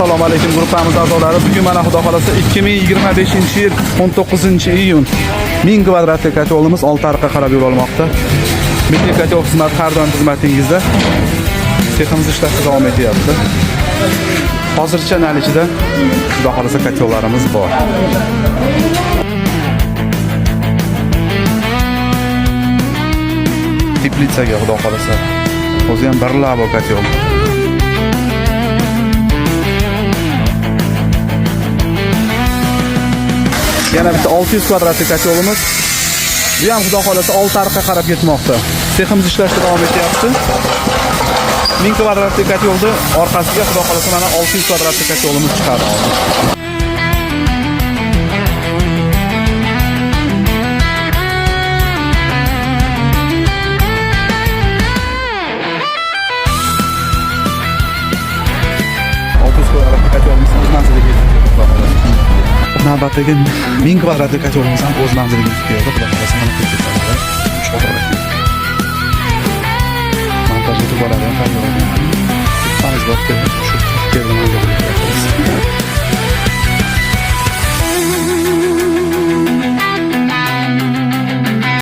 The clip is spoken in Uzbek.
Assalomu alaykum gruppamiz a'zolari. Bugun mana xudo xolasa 2025-yil 19-iyun 1000 kvadratli kotelimiz 6 ariqqa qarab yo'l olmoqda. Milliy kotel xizmat har doim xizmatingizda. Texnimiz ishlashda davom etyapti. Hozircha nalichida xudo xolasa kotellarimiz bor. Teplitsaga xudo xolasa. O'zi ham bir labo kotel. Yana bitta 600 kvadratli kotelimiz. Bu ham xudo xolasa 6 ariqqa qarab ketmoqda. Texnimiz ishlashda davom etyapti. 1000 kvadratli kotelni orqasiga xudo xolasa mana 600 kvadratli kotelimiz chiqadi. Navbatdagi 1000 kvadratli kotelimiz ham o'z manziliga yetib keldi. Xudo xolasa mana